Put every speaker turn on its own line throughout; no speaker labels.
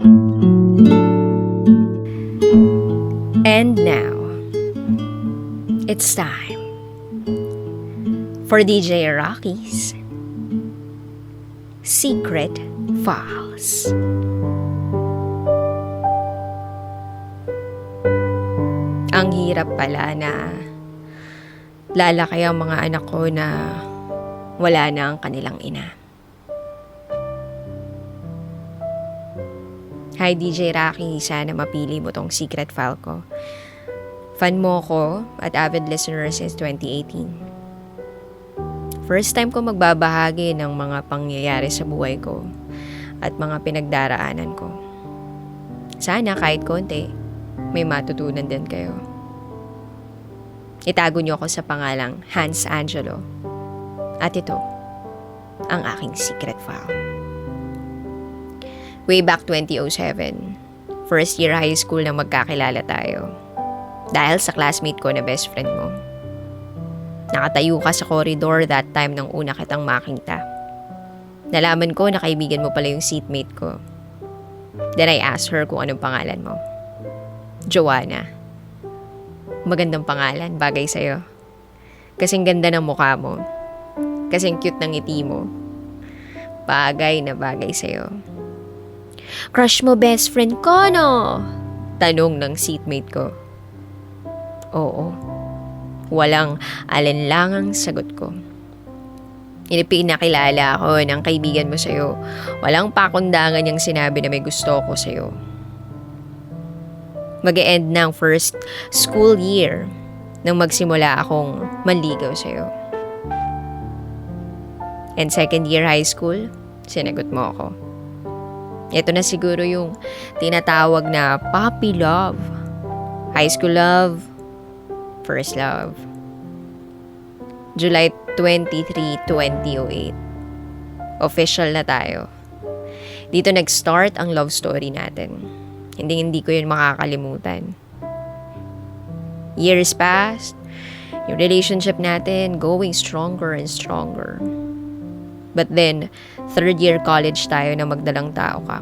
And now, it's time for DJ Raqi's Secret Files. Ang hirap pala na lalaki ang mga anak ko na wala na ang kanilang ina. Hi DJ Raqi, sana mapili mo tong secret file ko. Fan mo ko at avid listener since 2018. First time ko magbabahagi ng mga pangyayari sa buhay ko at mga pinagdaraanan ko. Sana kahit konti, may matutunan din kayo. Itago niyo ako sa pangalang Angelo. At ito, ang aking secret file. Way back 2007, first year high school na magkakilala tayo. Dahil sa classmate ko na best friend mo. Nakatayo ka sa corridor that time nang una kitang makita. Nalaman ko na kaibigan mo pala yung seatmate ko. Then I asked her kung anong pangalan mo. Joanna. Magandang pangalan, bagay sa'yo. Kasing ganda ng mukha mo. Kasing cute ng ngiti mo. Bagay na bagay sa'yo. Crush mo best friend ko, no? Tanong ng seatmate ko. Oo. Walang alinlangang sagot ko. Pinakilala ako ng kaibigan mo sa'yo. Walang pakundangan niyang sinabi na may gusto ko sa'yo. Mag-e-end ng first school year nang magsimula akong manligaw sa'yo. And second year high school, sinagot mo ako. Ito na siguro yung tinatawag na puppy love. High school love. First love. July 23, 2008. Official na tayo. Dito nag-start ang love story natin. Hindi ko yun makakalimutan. Years passed. Yung relationship natin going stronger and stronger. But then, third year college tayo na magdalang tao ka.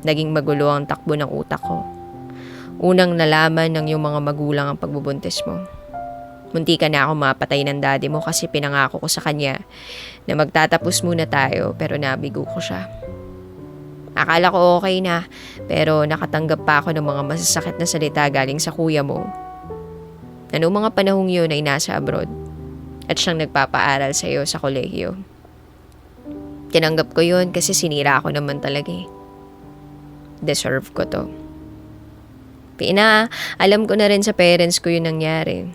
Naging magulo ang takbo ng utak ko. Unang nalaman ng iyong mga magulang ang pagbubuntis mo. Munti ka na ako mapatay ng daddy mo kasi pinangako ko sa kanya na magtatapos muna tayo pero nabigo ko siya. Akala ko okay na pero nakatanggap pa ako ng mga masasakit na salita galing sa kuya mo. Na noong mga panahong yun ay nasa abroad at siyang nagpapaaral sa iyo sa kolehiyo. Tinanggap ko yun kasi sinira ako naman talaga eh. Deserve ko to. Alam ko na rin sa parents ko yun nangyari.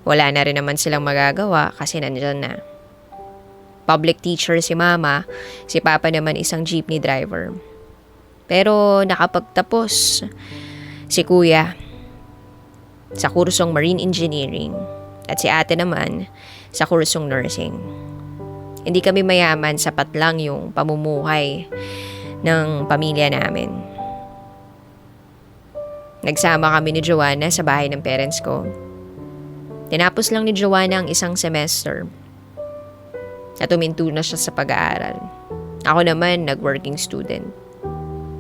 Wala na rin naman silang magagawa kasi nandyan na. Public teacher si mama, si papa naman isang jeepney driver. Pero nakapagtapos si kuya sa kursong marine engineering at si ate naman sa kursong nursing. Hindi kami mayaman, sapat lang yung pamumuhay ng pamilya namin. Nagsama kami ni Joanna sa bahay ng parents ko. Tinapos lang ni Joanna ang isang semester. At uminto na siya sa pag-aaral. Ako naman, nag-working student.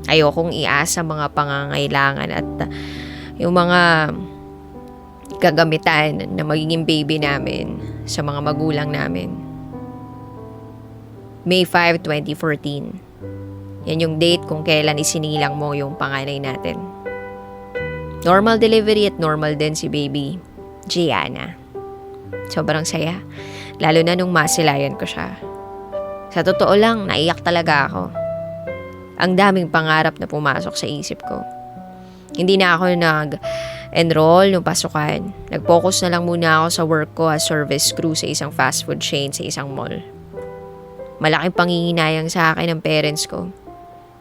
Ayokong iasa mga pangangailangan at yung mga gagamitan na magiging baby namin sa mga magulang namin. May 5, 2014. Yan yung date kung kailan isinilang mo yung panganay natin. Normal delivery at normal din si baby, Gianna. Sobrang saya. Lalo na nung masilayan ko siya. Sa totoo lang, naiyak talaga ako. Ang daming pangarap na pumasok sa isip ko. Hindi na ako nag-enroll nung pasukan. Nag-focus na lang muna ako sa work ko as service crew sa isang fast food chain sa isang mall. Malaking panginginayang sa akin ng parents ko.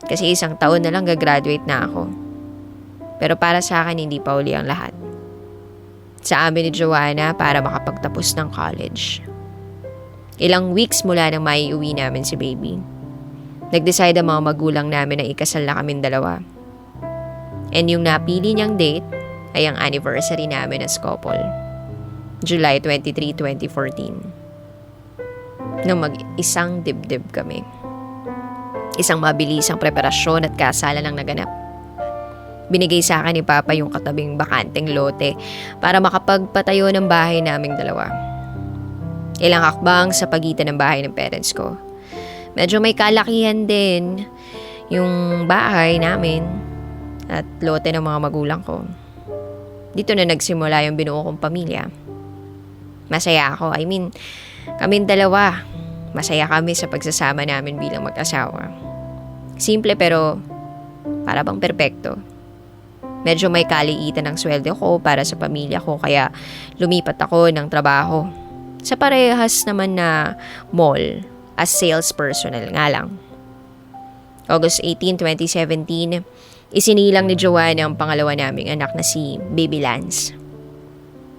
Kasi isang taon na lang gagraduate na ako. Pero para sa akin, hindi pa uli ang lahat. Sa amin ni Joanna para makapagtapos ng college. Ilang weeks mula nang maiuwi namin si baby. Nag-decide ang mga magulang namin na ikasal na kaming dalawa. And yung napili niyang date ay ang anniversary namin as couple. July 23, 2014. Nang mag-isang dibdib kami. Isang mabilisang preparasyon at kasalan ang naganap. Binigay sa akin ni Papa yung katabing bakanteng lote para makapagpatayo ng bahay naming dalawa. Ilang hakbang sa pagitan ng bahay ng parents ko. Medyo may kalakihan din yung bahay namin at lote ng mga magulang ko. Dito na nagsimula yung binuo kong pamilya. Masaya ako. Kaming dalawa. Masaya kami sa pagsasama namin bilang mag-asawa. Simple pero para bang perpekto. Medyo may kaliitan ng sweldo ko para sa pamilya ko kaya lumipat ako ng trabaho sa parehas naman na mall as sales personnel nga lang. August 18, 2017, isinilang ni Joanna ang pangalawa naming anak na si Baby Lance.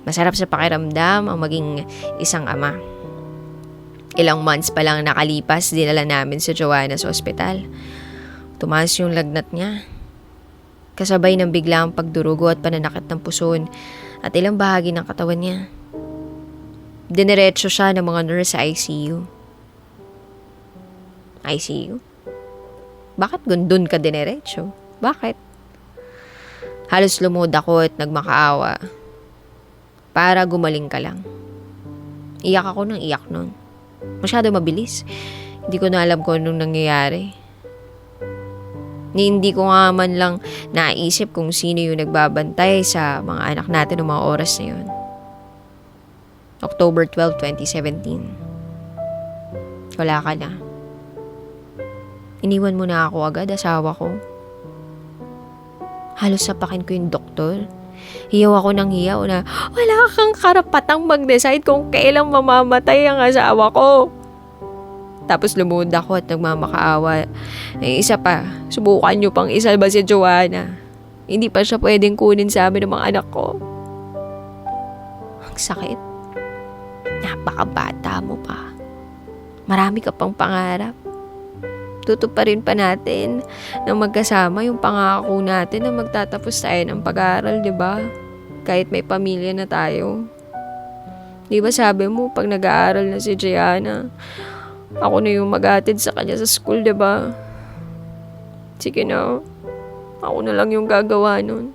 Masarap sa pakiramdam ang maging isang ama. Ilang months pa lang nakalipas, dinala namin si Joanna sa ospital. Tumaas yung lagnat niya. Kasabay ng biglang pagdurugo at pananakit ng puson at ilang bahagi ng katawan niya. Diniretso siya ng mga nurse sa ICU. ICU? Bakit gundun ka diniretso? Bakit? Halos lumod ako at nagmakaawa. Para gumaling ka lang. Iyak ako ng iyak nun. Masyado mabilis. Hindi ko na alam kung anong nangyayari. Hindi ko nga man lang naisip kung sino yung nagbabantay sa mga anak natin ng mga oras na yun. October 12, 2017. Wala ka na. Iniwan mo na ako agad, asawa ko. Halos sapakin ko yung doktor. Hiyaw ako ng hiyaw na wala kang karapatang mag-decide kung kailang mamamatay ang asawa ko. Tapos lumuhod ako at nagmamakaawa. Isa pa, subukan nyo pang isalba si Joanna. Hindi pa siya pwedeng kunin sa amin ng mga anak ko. Ang sakit. Napakabata mo pa. Marami ka pang pangarap. Tutuparin pa natin na magkasama yung pangako natin na magtatapos tayo ng pag-aaral, di ba? Kahit may pamilya na tayo. Di ba sabi mo, pag nag-aaral na si Gianna, ako na yung mag-atid sa kanya sa school, di ba? Sige na. Ako na lang yung gagawa nun.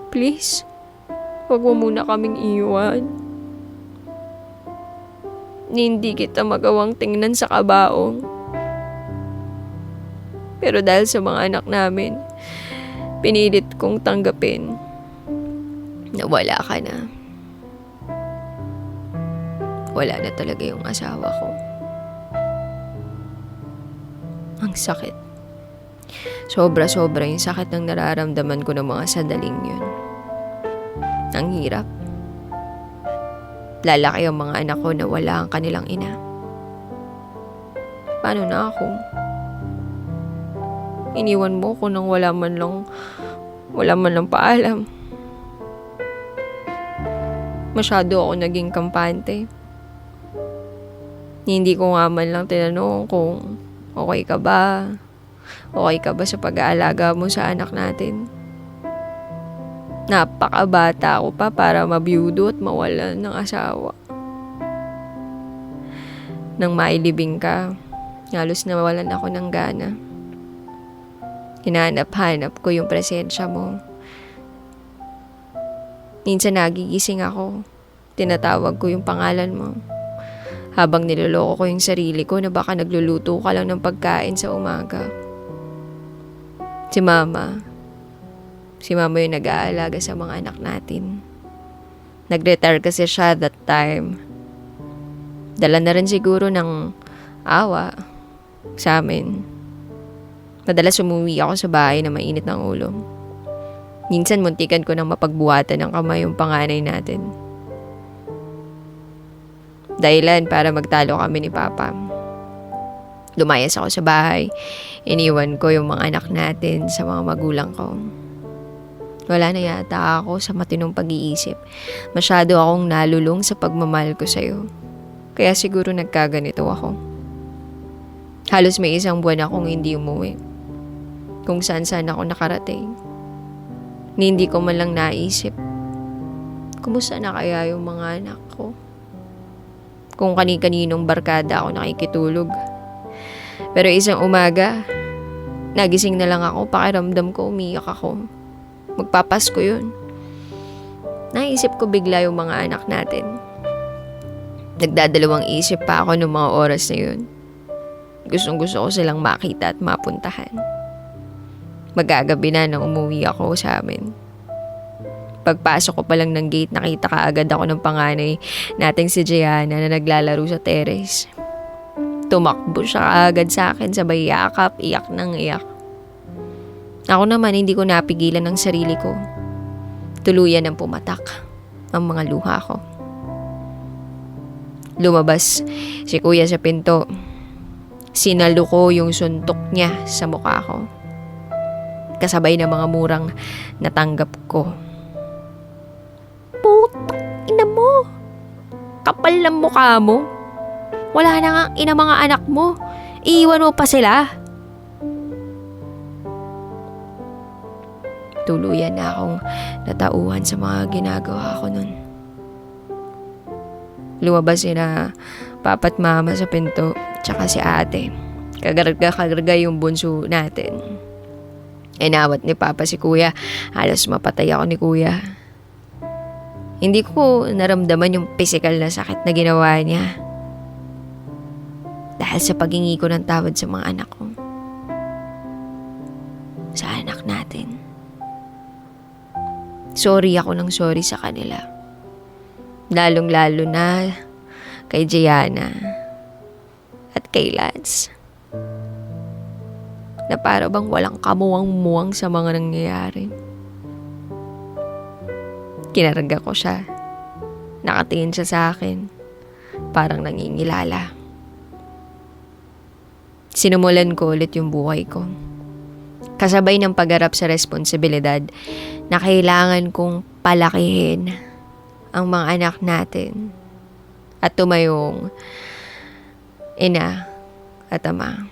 Please, huwag mo muna kaming iwan. Hindi kita magawang tingnan sa kabaong. Pero dahil sa mga anak namin, pinilit kong tanggapin na wala ka na. Wala na talaga yung asawa ko. Ang sakit. Sobra-sobra yung sakit ng nararamdaman ko ng mga sandaling yun. Ang hirap. Lalaki ang mga anak ko na wala ang kanilang ina. Paano na ako? Iniwan mo ko nang wala man lang paalam. Masyado ako naging kampante. Hindi ko nga man lang tinanong kung okay ka ba? Okay ka ba sa pag-aalaga mo sa anak natin? Napakabata ako pa para mabiyudo at mawalan ng asawa. Nang mailibing ka, halos nawalan ako ng gana. Hinahanap-hanap ko yung presensya mo. Minsan nagigising ako. Tinatawag ko yung pangalan mo. Habang niloloko ko yung sarili ko na baka nagluluto ka lang ng pagkain sa umaga. Si Mama yung nag-aalaga sa mga anak natin. Nag-retire kasi siya that time. Dala na rin siguro ng awa sa amin. Madalas umuwi ako sa bahay na mainit ng ulo. Minsan muntikan ko nang mapagbuhatan ng kamay yung panganay natin. Dahilan para magtalo kami ni Papa. Lumayas ako sa bahay. Iniwan ko yung mga anak natin sa mga magulang ko. Wala na yata ako sa matinong pag-iisip. Masyado akong nalulung sa pagmamahal ko sa'yo. Kaya siguro nagkaganito ako. Halos may isang buwan akong hindi umuwi. Kung saan-saan ako nakarating. Hindi ko man lang naisip. Kumusta na kaya yung mga anak ko? Kung kani-kaninong barkada ako nakikitulog. Pero isang umaga, Nagising na lang ako, pakiramdam ko, umiyak ako. Magpapasko yun. Naisip ko bigla yung mga anak natin. Nagdadalawang isip pa ako ng mga oras na yun. Gustong-gusto ko silang makita at mapuntahan. Magagabi na nang umuwi ako sa amin. Pagpasok ko pa lang ng gate, nakita ka agad ako ng panganay nating si Gianna na naglalaro sa terrace. Tumakbo siya agad sa akin, sabay yakap, iyak nang iyak. Ako naman, hindi ko napigilan ang sarili ko. Tuluyan ang pumatak ang mga luha ko. Lumabas si kuya sa pinto. Sinalo ko yung suntok niya sa mukha ko. Kasabay ng mga murang natanggap ko. Putak ina mo! Kapal ng mukha mo! Wala na nga ina mga anak mo. Iiwan mo pa sila. Tuluyan na akong natauhan sa mga ginagawa ko nun. Lumabas sina papa at mama sa pinto, tsaka si ate. Kagarga yung bunso natin. Inawat ni papa si kuya. Halos mapatay ako ni kuya. Hindi ko naramdaman yung physical na sakit na ginawa niya. Dahil sa paghingi ko ng tawad sa mga anak ko. Sa anak natin. Sorry ako ng sorry sa kanila. Lalong-lalo na kay Gianna at kay Lance. Na para bang walang kamuwang-muwang sa mga nangyayari. Kinarga ko siya. Nakatingin siya sa akin. Parang nangingilala. Sinumulan ko ulit yung buhay ko. Kasabay ng pagharap sa responsibilidad na kailangan kong palakihin ang mga anak natin at tumayong ina at ama.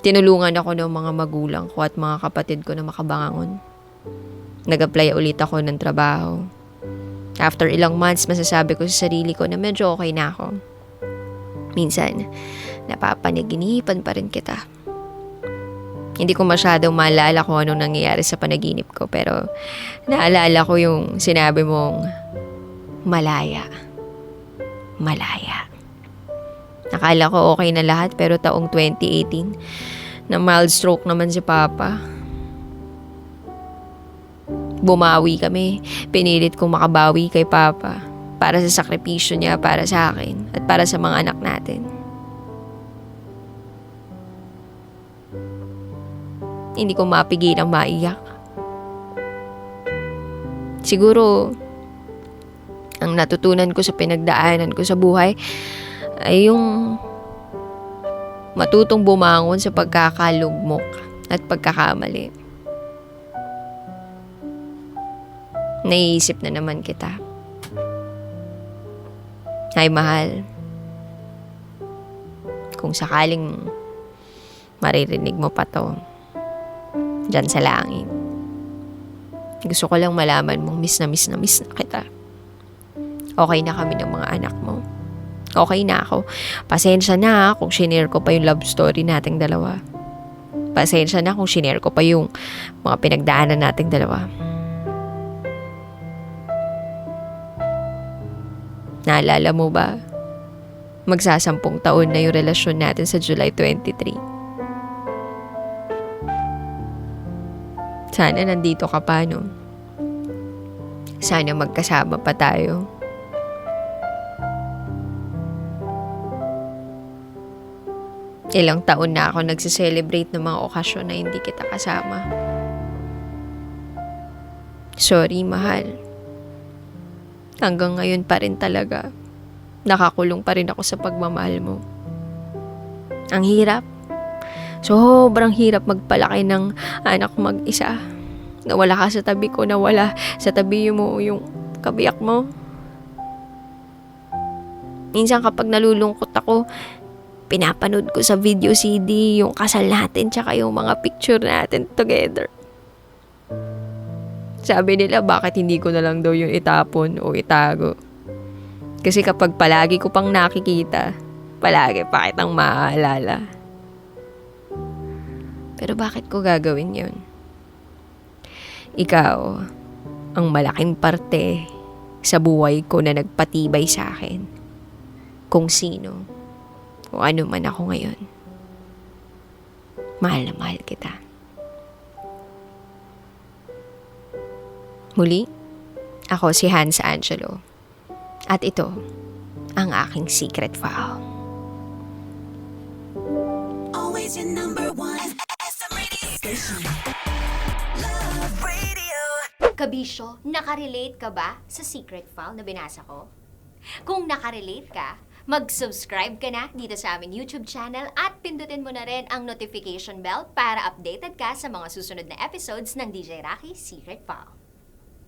Tinulungan ako ng mga magulang ko at mga kapatid ko na makabangon. Nag-apply ulit ako ng trabaho. After ilang months, masasabi ko sa sarili ko na medyo okay na ako. Minsan, napapanaginipan pa rin kita. Hindi ko masyadong maalala kung anong nangyayari sa panaginip ko, pero naalala ko yung sinabi mong malaya. Malaya. Nakala ko okay na lahat, pero taong 2018, na mild stroke naman si Papa. Bumawi kami. Pinilit kong makabawi kay Papa para sa sakripisyo niya para sa akin at para sa mga anak natin. Hindi ko mapigilang maiyak. Siguro, ang natutunan ko sa pinagdaanan ko sa buhay ay yung matutong bumangon sa pagkakalugmok at pagkakamali. Naiisip na naman kita. Ay, mahal. Kung sakaling maririnig mo pa to, dyan sa langit. Gusto ko lang malaman mong miss na kita. Okay na kami ng mga anak mo. Okay na ako. Pasensya na kung shinare ko pa yung love story nating dalawa. Pasensya na kung shinare ko pa yung mga pinagdaanan nating dalawa. Naalala mo ba? Magsasampung taon na yung relasyon natin sa July 23. Sana nandito ka pa, no? Sana magkasama pa tayo. Ilang taon na ako nagsiselebrate ng mga okasyon na hindi kita kasama. Sorry, mahal. Hanggang ngayon pa rin talaga. Nakakulong pa rin ako sa pagmamahal mo. Ang hirap. Sobrang hirap magpalaki ng anak mag-isa. Nawala ka sa tabi ko, nawala sa tabi mo yung kabiyak mo. Minsan kapag nalulungkot ako, pinapanood ko sa video CD yung kasal natin tsaka yung mga picture natin together. Sabi nila, bakit hindi ko na lang daw yung itapon o itago? Kasi kapag palagi ko pang nakikita, palagi pa kitang maaalala. Pero bakit ko gagawin yun? Ikaw, ang malaking parte sa buhay ko na nagpatibay sa akin. Kung sino, o ano man ako ngayon. Mahal na mahal kita. Muli, ako si Angelo. At ito, ang aking secret file.
Always your number one SM radio station. Love Radio.
Kabisyo, nakarelate ka ba sa secret file na binasa ko? Kung nakarelate ka, mag-subscribe ka na dito sa aming YouTube channel at pindutin mo na rin ang notification bell para updated ka sa mga susunod na episodes ng DJ Raqi Secret File.